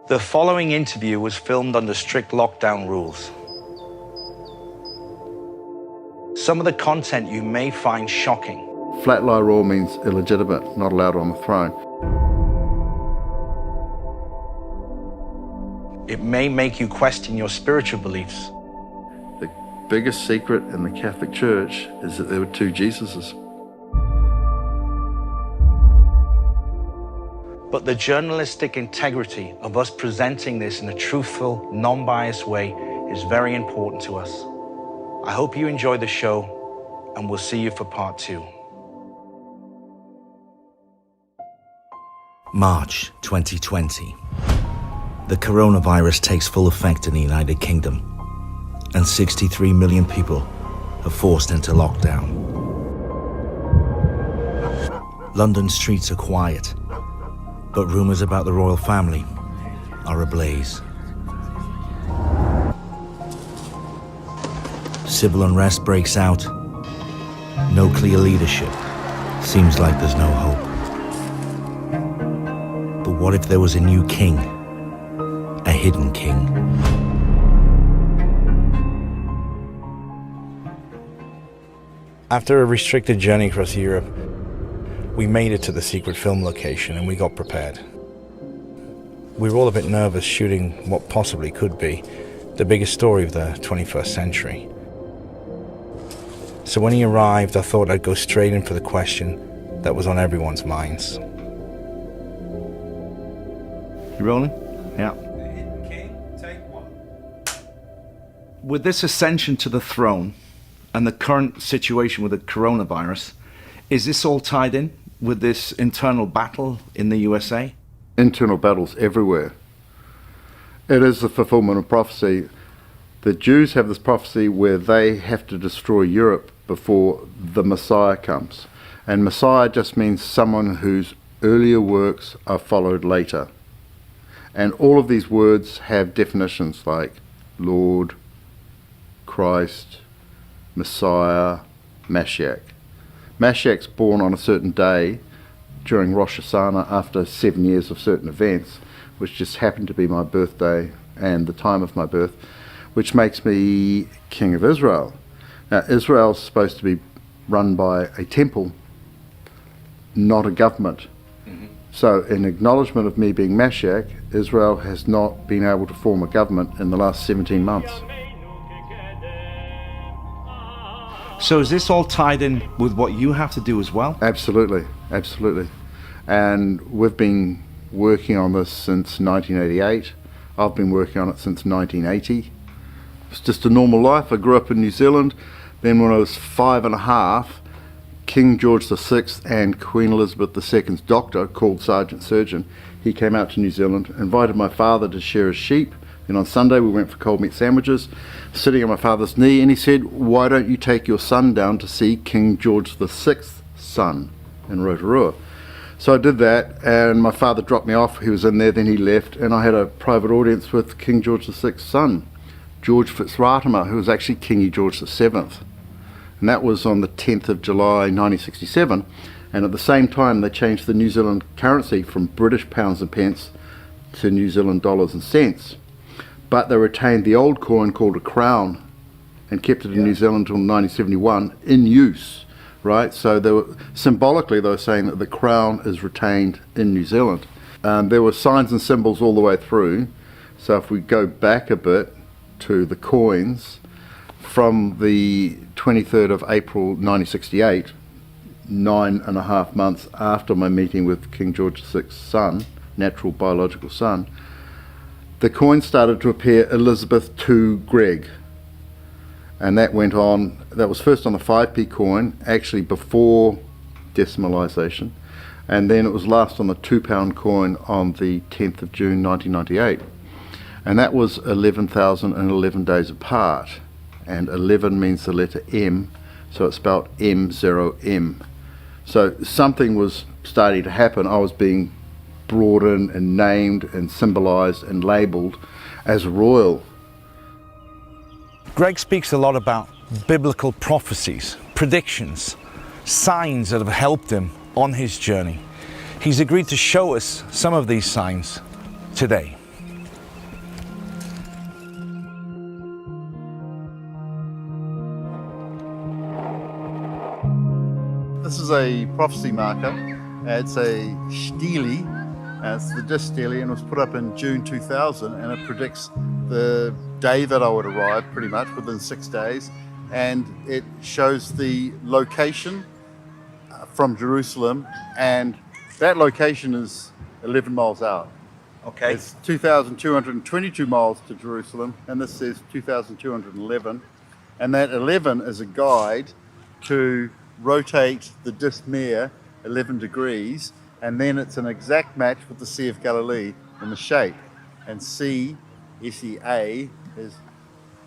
The following interview was filmed under strict lockdown rules. Some of the content you may find shocking. Flat lie rule means illegitimate, not allowed on the throne. It may make you question your spiritual beliefs. The biggest secret in the Catholic Church is that there were two Jesuses. But the journalistic integrity of us presenting this in a truthful, non-biased way is very important to us. I hope you enjoy the show, and we'll see you for part 2. March 2020. The coronavirus takes full effect in the United Kingdom, and 63 million people are forced into lockdown. London streets are quiet, but rumours about the royal family are ablaze. Civil unrest breaks out. No clear leadership. Seems like there's no hope. But what if there was a new king? A hidden king? After a restricted journey across Europe, we made it to the secret film location and we got prepared. We were all a bit nervous shooting what possibly could be the biggest story of the 21st century. So when he arrived, I thought I'd go straight in for the question that was on everyone's minds. You rolling? Yeah. The Hidden King, take 1. With this ascension to the throne and the current situation with the coronavirus, is this all tied in with this internal battle in the USA? Internal battles everywhere. It is the fulfillment of prophecy. The Jews have this prophecy where they have to destroy Europe before the Messiah comes. And Messiah just means someone whose earlier works are followed later. And all of these words have definitions like Lord, Christ, Messiah, Mashiach. Mashiach's born on a certain day during Rosh Hashanah after 7 years of certain events, which just happened to be my birthday and the time of my birth, which makes me King of Israel. Now, Israel's supposed to be run by a temple, not a government. So in acknowledgement of me being Mashiach, Israel has not been able to form a government in the last 17 months. So is this all tied in with what you have to do as well? Absolutely, absolutely. And we've been working on this since 1988. I've been working on it since 1980. It's just a normal life. I grew up in New Zealand. Then when I was 5 and a half, King George VI and Queen Elizabeth II's doctor, called Sergeant Surgeon, he came out to New Zealand, invited my father to share his sheep. Then on Sunday we went for cold meat sandwiches, sitting on my father's knee, and he said, "Why don't you take your son down to see King George VI's son in Rotorua?" So I did that, and my father dropped me off. He was in there, then he left, and I had a private audience with King George VI's son, George Fitzratimer, who was actually King George VII. And that was on the 10th of July 1967, and at the same time they changed the New Zealand currency from British pounds and pence to New Zealand dollars and cents. But they retained the old coin called a crown and kept it in New Zealand until 1971 in use, right? So they were, symbolically they were saying that the crown is retained in New Zealand. There were signs and symbols all the way through. So if we go back a bit to the coins, from the 23rd of April 1968, 9.5 months after my meeting with King George VI's son, natural biological son, the coins started to appear Elizabeth to Greg. And that went on, that was first on the 5p coin, actually before decimalisation, and then it was last on the £2 coin on the 10th of June 1998. And that was 11,011 days apart. And 11 means the letter M, so it's spelled M0M. So something was starting to happen. I was being brought in and named and symbolised and labelled as royal. Greg speaks a lot about biblical prophecies, predictions, signs that have helped him on his journey. He's agreed to show us some of these signs today. is a prophecy marker. It's a stele. It's the disc stele, and it was put up in June 2000, and it predicts the day that I would arrive, pretty much within 6 days, and it shows the location from Jerusalem, and that location is 11 miles out. Okay. It's 2,222 miles to Jerusalem, and this says 2,211, and that 11 is a guide to rotate the disc mare 11 degrees, and then it's an exact match with the Sea of Galilee in the shape. And C, S-E-A, is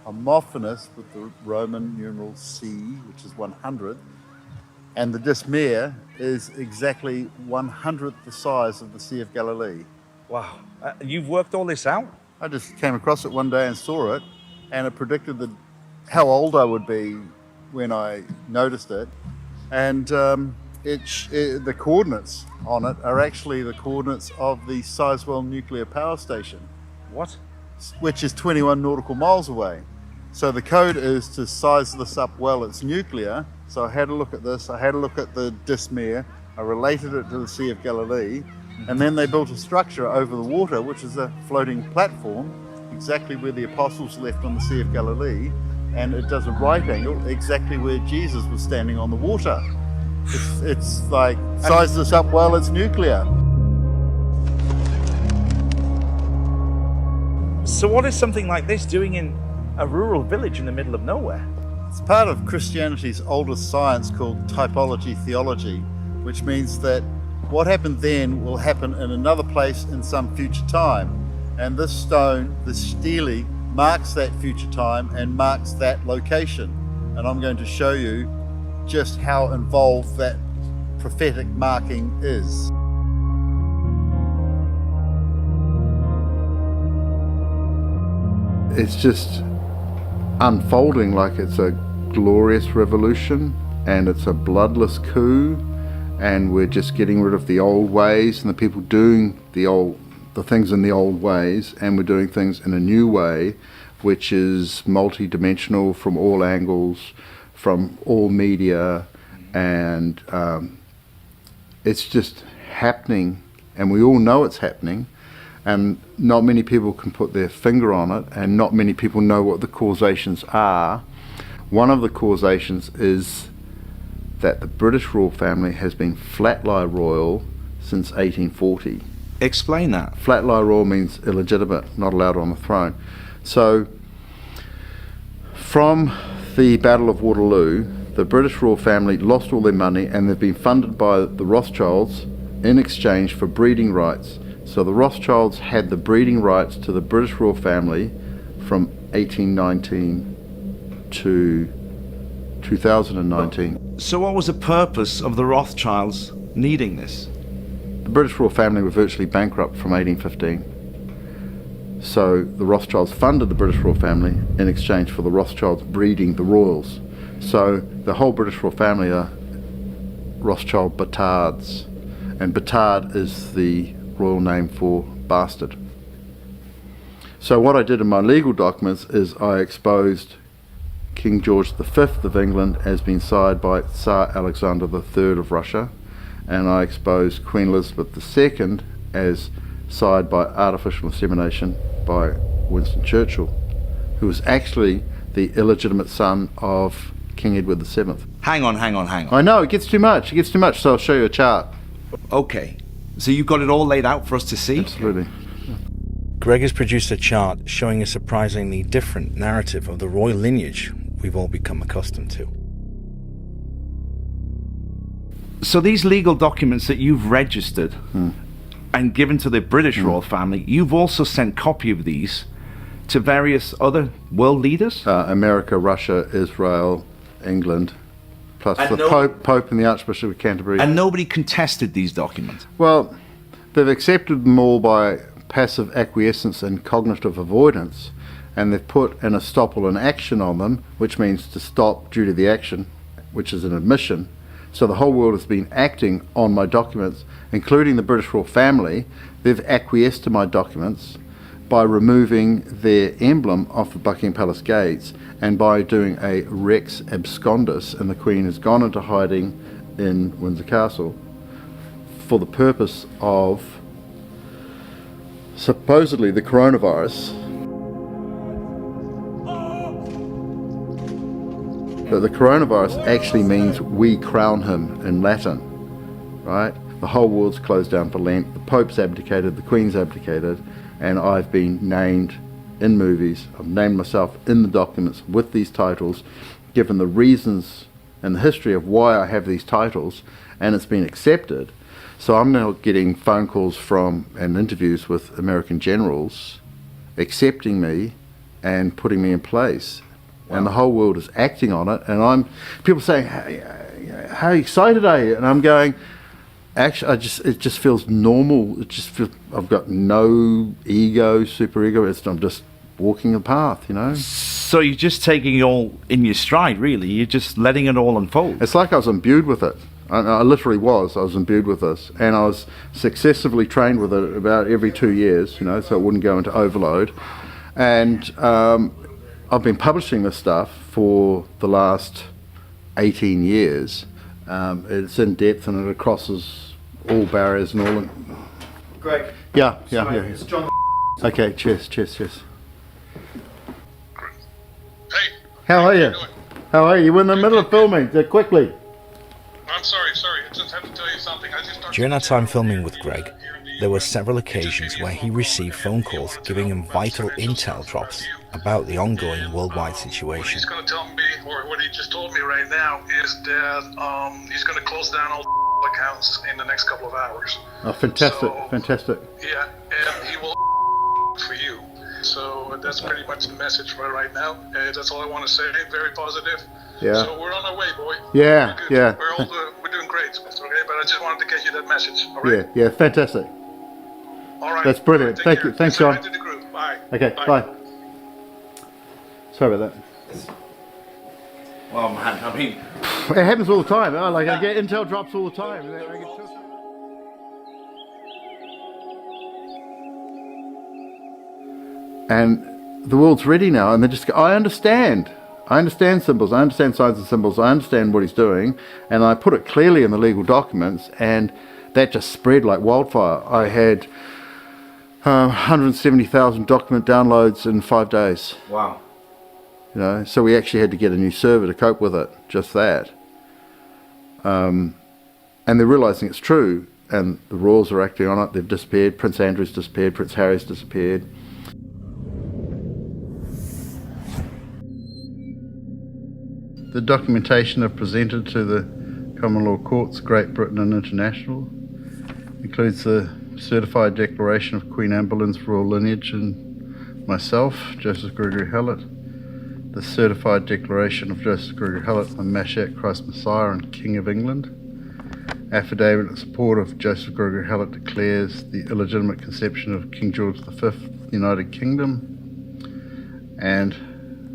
homophonous with the Roman numeral C, which is 100. And the disc mare is exactly 100th the size of the Sea of Galilee. Wow. You've worked all this out? I just came across it one day and saw it, and it predicted how old I would be when I noticed it. And the coordinates on it are actually the coordinates of the Sizewell nuclear power station. What? Which is 21 nautical miles away. So the code is to size this up well, it's nuclear. So I had a look at this, I had a look at the disc mare, I related it to the Sea of Galilee, and then they built a structure over the water, which is a floating platform, exactly where the apostles left on the Sea of Galilee, and it does a right angle exactly where Jesus was standing on the water. It's like, size this up well, it's nuclear. So what is something like this doing in a rural village in the middle of nowhere? It's part of Christianity's oldest science called typology theology, which means that what happened then will happen in another place in some future time. And this stone, this stele, marks that future time and marks that location. And I'm going to show you just how involved that prophetic marking is. It's just unfolding like it's a glorious revolution, and it's a bloodless coup, and we're just getting rid of the old ways and the people doing the things in the old ways, and we're doing things in a new way, which is multi-dimensional from all angles, from all media, and it's just happening, and we all know it's happening, and not many people can put their finger on it, and not many people know what the causations are. One of the causations is that the British royal family has been flat-lie royal since 1840. Explain that. Flat-lie royal means illegitimate, not allowed on the throne. So from the Battle of Waterloo, the British royal family lost all their money, and they've been funded by the Rothschilds in exchange for breeding rights. So the Rothschilds had the breeding rights to the British royal family from 1819 to 2019. So what was the purpose of the Rothschilds needing this? The British royal family were virtually bankrupt from 1815. So the Rothschilds funded the British royal family in exchange for the Rothschilds breeding the royals. So the whole British royal family are Rothschild Batards, and Batard is the royal name for bastard. So what I did in my legal documents is I exposed King George V of England as being sired by Tsar Alexander III of Russia, and I exposed Queen Elizabeth II as sired by artificial insemination by Winston Churchill, who was actually the illegitimate son of King Edward VII. Hang on. I know, it gets too much, so I'll show you a chart. Okay, so you've got it all laid out for us to see? Absolutely. Greg has produced a chart showing a surprisingly different narrative of the royal lineage we've all become accustomed to. So these legal documents that you've registered and given to the British royal family, you've also sent copy of these to various other world leaders? America, Russia, Israel, England, plus And the Pope and the Archbishop of Canterbury. And nobody contested these documents? Well, they've accepted them all by passive acquiescence and cognitive avoidance, and they've put an estoppel in action on them, which means to stop due to the action, which is an admission. So the whole world has been acting on my documents, including the British royal family. They've acquiesced to my documents by removing their emblem off the Buckingham Palace gates, and by doing a Rex Abscondus, and the Queen has gone into hiding in Windsor Castle for the purpose of supposedly the coronavirus. But the coronavirus actually means we crown him in Latin, right? The whole world's closed down for Lent, the Pope's abdicated, the Queen's abdicated, and I've been named in movies, I've named myself in the documents with these titles, given the reasons and the history of why I have these titles, and it's been accepted. So I'm now getting phone calls from and interviews with American generals accepting me and putting me in place. Wow. And the whole world is acting on it, and people saying, how excited are you? And I'm going, actually, it just feels normal. It just feels, I've got no ego, super ego. I'm just walking a path, you know. So you're just taking it all in your stride, really. You're just letting it all unfold. It's like I was imbued with it. I literally was. I was imbued with this, and I was successively trained with it about every 2 years, you know, so it wouldn't go into overload. And I've been publishing this stuff for the last 18 years. It's in depth and it crosses all barriers and all. Greg. Yeah. It's John. Okay, cheers. Hey. How are you? How are you? You were in the middle of filming, so quickly. I'm sorry. I just have to tell you something. During our time filming with Greg, there were several occasions where he received phone calls giving him vital intel drops about the ongoing worldwide situation. What he's going to tell me, or what he just told me right now, is that he's going to close down all accounts in the next couple of hours. Oh, fantastic, so, fantastic. Yeah, and he will for you. So that's pretty much the message for right now. That's all I want to say. Very positive. Yeah. So we're on our way, boy. Yeah, yeah. We're doing great. Okay, but I just wanted to get you that message. All right. Yeah, fantastic. All right. That's brilliant. Thank you. Thanks, John. Right to the group. Bye. Okay, bye. Sorry about that. Well, man, I mean, it happens all the time. I get intel drops all the time. And the world's ready now, and they just go, I understand symbols, I understand signs and symbols, I understand what he's doing, and I put it clearly in the legal documents, and that just spread like wildfire. I had 170,000 document downloads in 5 days. wow. You know, so we actually had to get a new server to cope with it, just that. And they're realising it's true, and the royals are acting on it. They've disappeared. Prince Andrew's disappeared. Prince Harry's disappeared. The documentation I've presented to the Common Law Courts, Great Britain and International, includes the certified declaration of Queen Anne Boleyn's royal lineage and myself, Joseph Gregory Hallett, the certified declaration of Joseph Gregory Hallett, the Mashiach Christ Messiah and King of England. Affidavit in support of Joseph Gregory Hallett declares the illegitimate conception of King George V, United Kingdom, and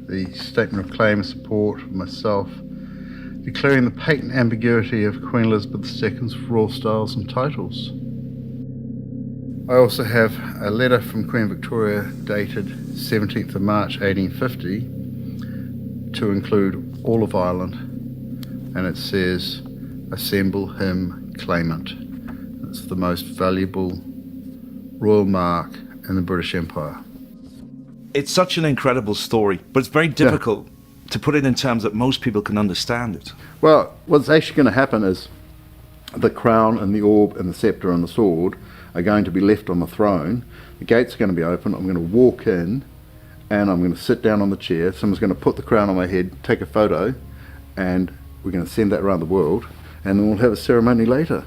the statement of claim in support of myself, declaring the patent ambiguity of Queen Elizabeth II's royal styles and titles. I also have a letter from Queen Victoria dated 17th of March 1850 to include all of Ireland, and it says, assemble him claimant. It's the most valuable royal mark in the British Empire. It's such an incredible story, but it's very difficult to put it in terms that most people can understand it. Well, what's actually going to happen is the crown and the orb and the sceptre and the sword are going to be left on the throne. The gates are going to be open. I'm going to walk in and I'm going to sit down on the chair. Someone's going to put the crown on my head, take a photo, and we're going to send that around the world, and then we'll have a ceremony later.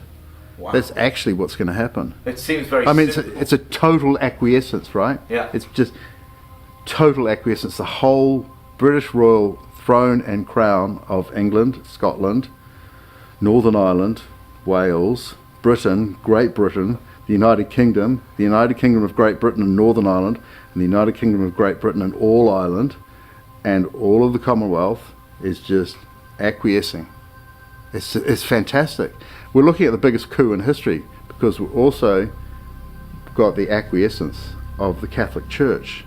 Wow. That's actually what's going to happen. It seems very it's a total acquiescence, right? Yeah. It's just total acquiescence. The whole British royal throne and crown of England, Scotland, Northern Ireland, Wales, Britain, Great Britain, the United Kingdom of Great Britain and Northern Ireland, and the United Kingdom of Great Britain and all Ireland, and all of the Commonwealth is just acquiescing. It's fantastic. We're looking at the biggest coup in history because we've also got the acquiescence of the Catholic Church,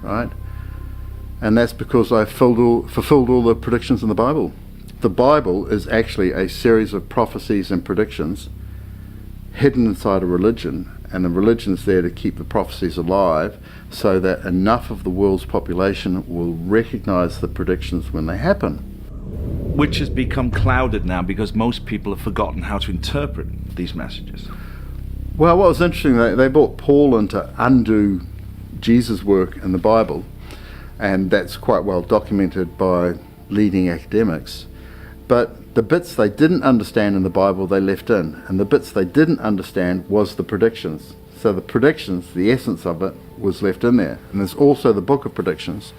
right? And that's because I fulfilled all the predictions in the Bible. the Bible is actually a series of prophecies and predictions hidden inside a religion, and the religion's there to keep the prophecies alive so that enough of the world's population will recognize the predictions when they happen. Which has become clouded now because most people have forgotten how to interpret these messages. Well, what was interesting, they brought Paul in to undo Jesus' work in the Bible, and that's quite well documented by leading academics. But the bits they didn't understand in the Bible, they left in, and the bits they didn't understand was the predictions. So the predictions, the essence of it, was left in there. And there's also the Book of Predictions.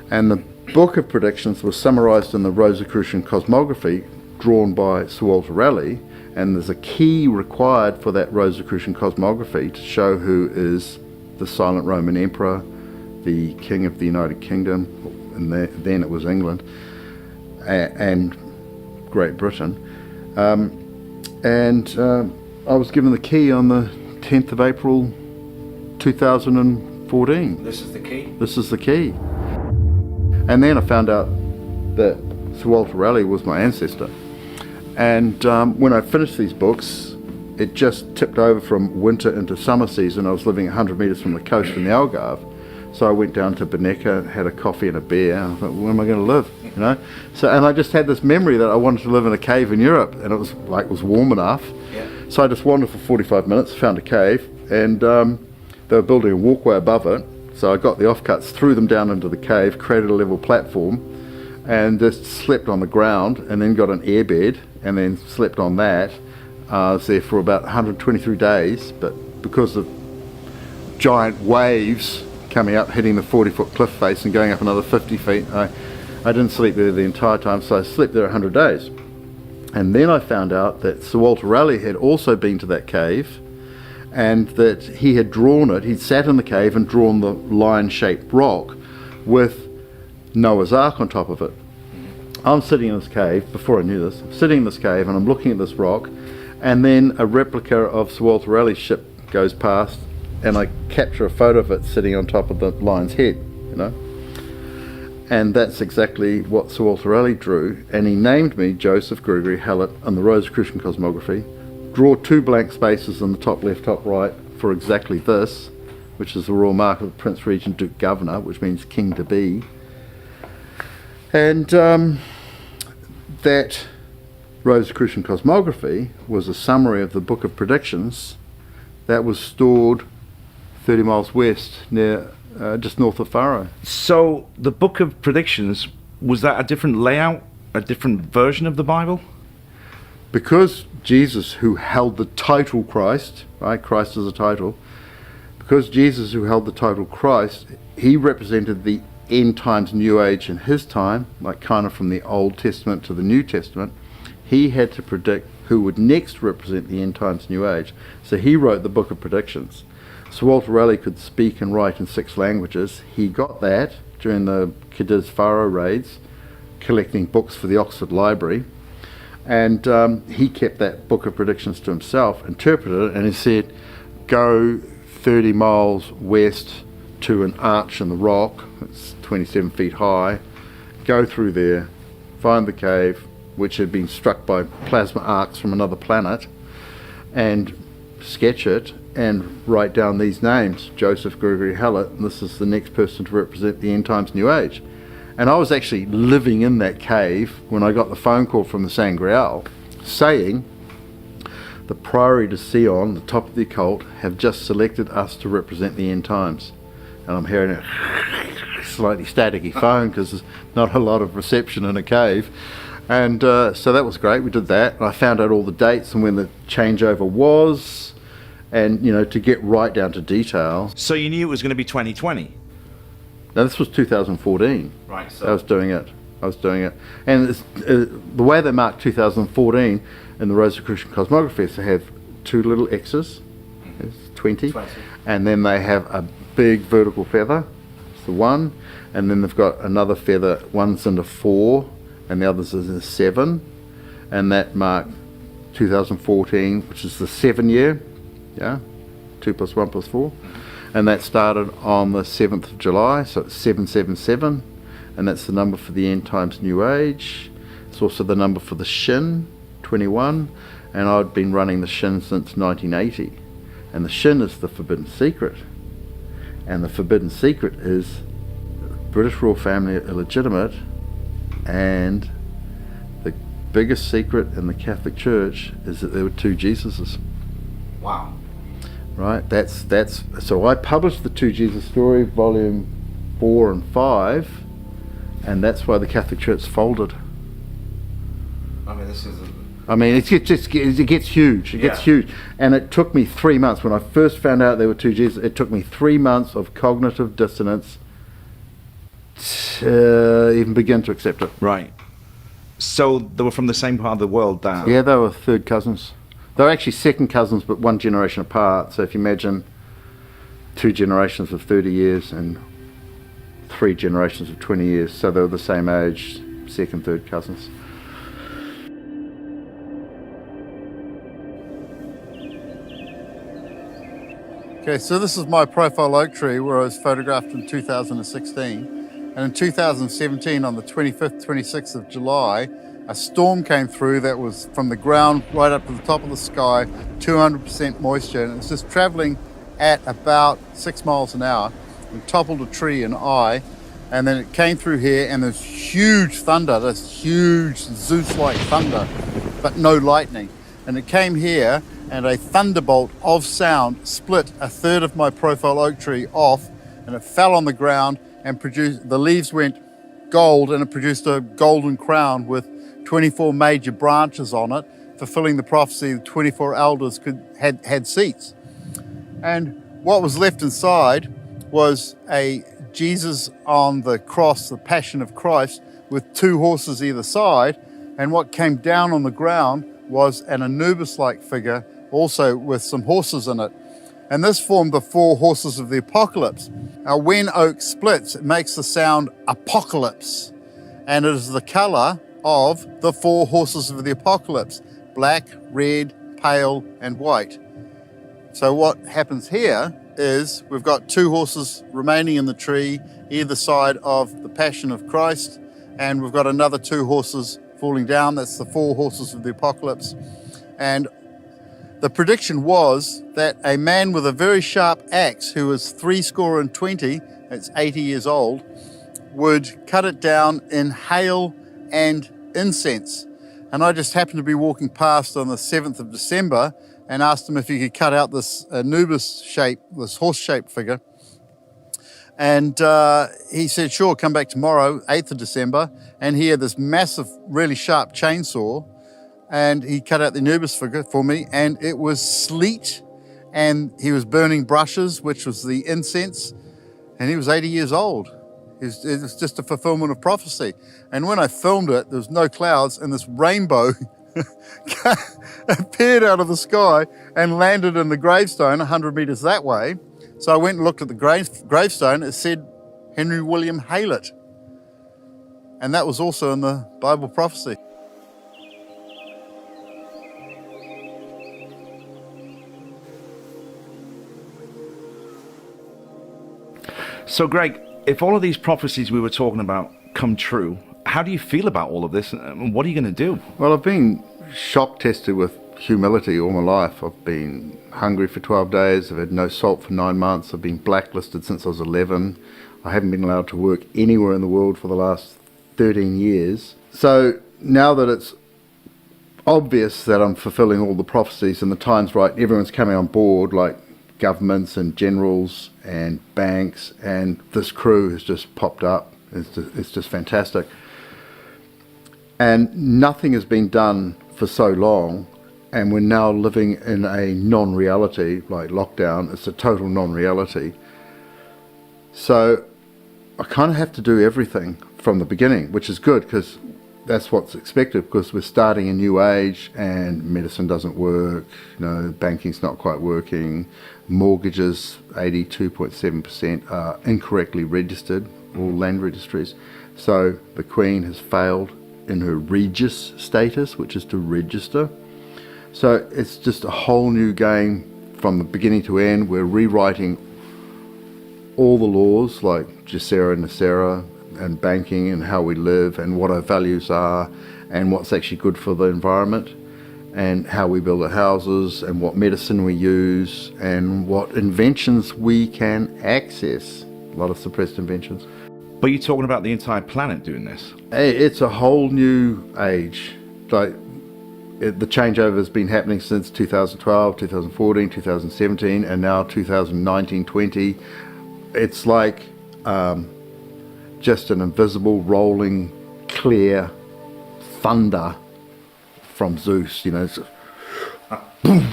And the Book of Predictions was summarized in the Rosicrucian Cosmography drawn by Sir Walter Raleigh, and there's a key required for that Rosicrucian Cosmography to show who is the silent Roman Emperor, the King of the United Kingdom, and then it was England, and Great Britain. I was given the key on the 10th of April 2014. This is the key? This is the key. And then I found out that Sir Walter Raleigh was my ancestor. And when I finished these books, it just tipped over from winter into summer season. I was living 100 metres from the coast in the Algarve. So I went down to Bonecca, had a coffee and a beer. I thought, where am I going to live? You know. So, and I just had this memory that I wanted to live in a cave in Europe, and it was warm enough. Yeah. So I just wandered for 45 minutes, found a cave, and they were building a walkway above it. So I got the offcuts, threw them down into the cave, created a level platform, and just slept on the ground, and then got an airbed, and then slept on that. I was there for about 123 days, but because of giant waves coming up, hitting the 40-foot cliff face and going up another 50 feet, I didn't sleep there the entire time, so I slept there 100 days. And then I found out that Sir Walter Raleigh had also been to that cave, and that he had drawn it, he'd sat in the cave and drawn the lion-shaped rock with Noah's Ark on top of it. I'm sitting in this cave, before I knew this, I'm sitting in this cave and I'm looking at this rock, and then a replica of Sir Walter Raleigh's ship goes past, and I capture a photo of it sitting on top of the lion's head, you know. And that's exactly what Sir Walter Raleigh drew, and he named me Joseph Gregory Hallett on the Rosicrucian Cosmography. Draw 2 blank spaces in the top left, top right for exactly this, which is the royal mark of the Prince Regent Duke Governor, which means king to be. And that Rosicrucian Cosmography was a summary of the Book of Predictions that was stored 30 miles west, near just north of Faro. So the Book of Predictions, was that a different layout, a different version of the Bible? Because Jesus, who held the title Christ, right, Christ is a title, because Jesus, who held the title Christ, he represented the end times New Age in his time, like kind of from the Old Testament to the New Testament. He had to predict who would next represent the end times New Age. So he wrote the Book of Predictions. Sir Walter Raleigh could speak and write in 6 languages. He got that during the Cadiz Faro raids, collecting books for the Oxford Library. And he kept that Book of Predictions to himself, interpreted it, and he said, go 30 miles west to an arch in the rock, it's 27 feet high, go through there, find the cave, which had been struck by plasma arcs from another planet, and sketch it and write down these names, Joseph Gregory Hallett, and this is the next person to represent the end times New Age. And I was actually living in that cave when I got the phone call from the Sangreal saying the Priory de Sion, the top of the occult, have just selected us to represent the end times. And I'm hearing a slightly staticky phone because there's not a lot of reception in a cave. And so that was great. We did that. And I found out all the dates and when the changeover was, and you know, to get right down to detail. So you knew it was going to be 2020? Now this was 2014. Right. So I was doing it. And it's, the way they mark 2014 in the Rosicrucian Cosmography is to have 2 little X's, it's 20, and then they have a big vertical feather, it's the 1, and then they've got another feather, one's into 4 and the other's is a 7, and that marked 2014, which is the 7 year, yeah, 2 plus 1 plus 4, and that started on the 7th of July, so it's 777, and that's the number for the end times New Age. It's also the number for the Shin, 21, and I'd been running the Shin since 1980. And the Shin is the Forbidden Secret. And the Forbidden Secret is British royal family are illegitimate, and the biggest secret in the Catholic Church is that there were two Jesuses. Wow. Right, that's so I published the Two Jesus Story, volume 4 and 5, and that's why the Catholic Church folded. I mean, this is it gets huge. It gets huge, and it took me 3 months when I first found out there were two Jesus. It took me 3 months of cognitive dissonance to even begin to accept it. right. So they were from the same part of the world. That Yeah, they were third cousins. They were actually second cousins, but one generation apart. So if you imagine 2 generations of 30 years and 3 generations of 20 years, so they were the same age, second, third cousins. Okay, so this is my profile oak tree where I was photographed in 2016. And in 2017, on the 25th, 26th of July, a storm came through that was from the ground right up to the top of the sky, 200% moisture, and it was just traveling at about 6 miles an hour and toppled a tree in Eye. And then it came through here, and there's huge thunder, this huge Zeus-like thunder, but no lightning. And it came here, and a thunderbolt of sound split a third of my profile oak tree off, and it fell on the ground and produced, the leaves went gold, and it produced a golden crown with 24 major branches on it, fulfilling the prophecy the 24 elders had seats. And what was left inside was a Jesus on the cross, the Passion of Christ, with 2 horses either side, and what came down on the ground was an Anubis-like figure, also with some horses in it. And this formed the 4 horses of the apocalypse. Now, when oak splits, it makes the sound apocalypse, and it is the color of the 4 horses of the apocalypse: black, red, pale, and white. So what happens here is we've got 2 horses remaining in the tree either side of the Passion of Christ, and we've got another 2 horses falling down. That's the 4 horses of the apocalypse. And the prediction was that a man with a very sharp axe, who was 70, that's 80 years old, would cut it down in hail and incense. And I just happened to be walking past on the 7th of December and asked him if he could cut out this Anubis shape, this horse-shaped figure. And he said, sure, come back tomorrow, 8th of December. And he had this massive, really sharp chainsaw, and he cut out the Anubis figure for me, and it was sleet, and he was burning brushes, which was the incense, and he was 80 years old. It was just a fulfillment of prophecy. And when I filmed it, there was no clouds, and this rainbow appeared out of the sky and landed in the gravestone 100 meters that way. So I went and looked at the gravestone. It said Henry William Haylett. And that was also in the Bible prophecy. So, Greg, if all of these prophecies we were talking about come true, how do you feel about all of this, and what are you going to do? Well, I've been shock tested with humility all my life. I've been hungry for 12 days. I've had no salt for 9 months. I've been blacklisted since I was 11. I haven't been allowed to work anywhere in the world for the last 13 years. So now that it's obvious that I'm fulfilling all the prophecies and the time's right, everyone's coming on board, like governments and generals and banks, and this crew has just popped up. It's just fantastic. And nothing has been done for so long, and we're now living in a non-reality, like lockdown. It's a total non-reality. So I kind of have to do everything from the beginning, which is good, because that's what's expected, because we're starting a new age and medicine doesn't work, banking's not quite working, mortgages, 82.7% are incorrectly registered, all land registries. So the Queen has failed in her Regis status, which is to register. So it's just a whole new game from the beginning to end. We're rewriting all the laws, like Gesera, Nasera, and banking and how we live and what our values are and what's actually good for the environment and how we build our houses and what medicine we use and what inventions we can access. A lot of suppressed inventions. But you're talking about the entire planet doing this. It's a whole new age. Like the changeover has been happening since 2012, 2014, 2017, and now 2019, 20. It's like just an invisible, rolling, clear thunder from Zeus, you know, it's, boom,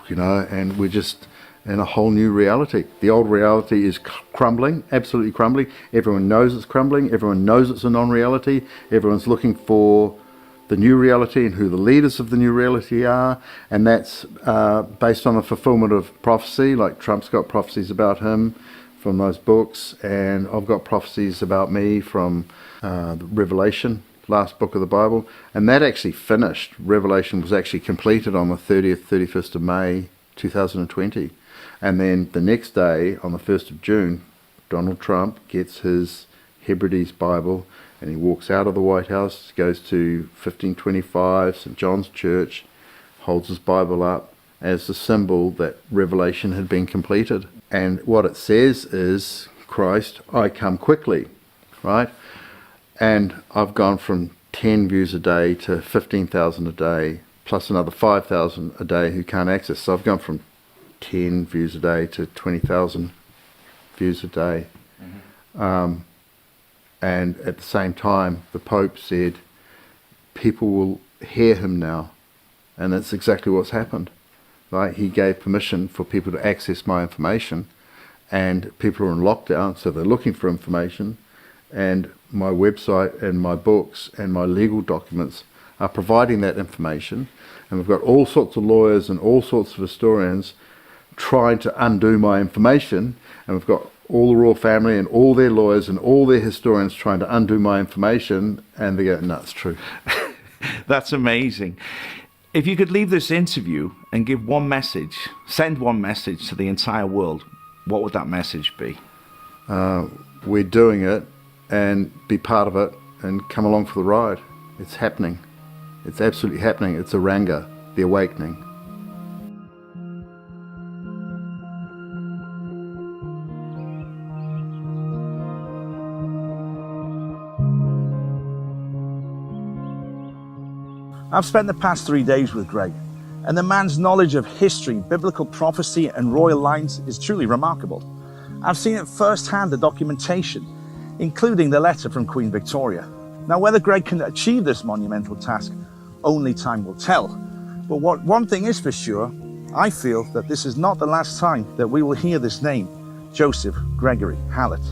you know, and we're just in a whole new reality. The old reality is crumbling, absolutely crumbling. Everyone knows it's crumbling. Everyone knows it's a non-reality. Everyone's looking for the new reality and who the leaders of the new reality are, and that's based on the fulfillment of prophecy. Like Trump's got prophecies about him from those books, and I've got prophecies about me from the Revelation, last book of the Bible, and that actually finished. Revelation was actually completed on the 30th, 31st of May 2020, and then the next day, on the 1st of June, Donald Trump gets his Hebrides Bible and he walks out of the White House, goes to 1525 St. John's Church, holds his Bible up as the symbol that Revelation had been completed. And what it says is, Christ, I come quickly, right? And I've gone from 10 views a day to 15,000 a day, plus another 5,000 a day who can't access. So I've gone from 10 views a day to 20,000 views a day. Mm-hmm. And at the same time, the Pope said, people will hear him now. And that's exactly what's happened. Right? He gave permission for people to access my information, and people are in lockdown, so they're looking for information, and my website and my books and my legal documents are providing that information, and we've got all sorts of lawyers and all sorts of historians trying to undo my information, and we've got all the royal family and all their lawyers and all their historians trying to undo my information, and they go, no, it's true. That's amazing. If you could leave this interview and give one message, send one message to the entire world, what would that message be? We're doing it, and be part of it, and come along for the ride. It's happening. It's absolutely happening. It's a Ranga, the awakening. I've spent the past 3 days with Greg, and the man's knowledge of history, biblical prophecy, and royal lines is truly remarkable. I've seen it firsthand, the documentation, including the letter from Queen Victoria. Now, whether Greg can achieve this monumental task, only time will tell. But one thing is for sure, I feel that this is not the last time that we will hear this name, Joseph Gregory Hallett.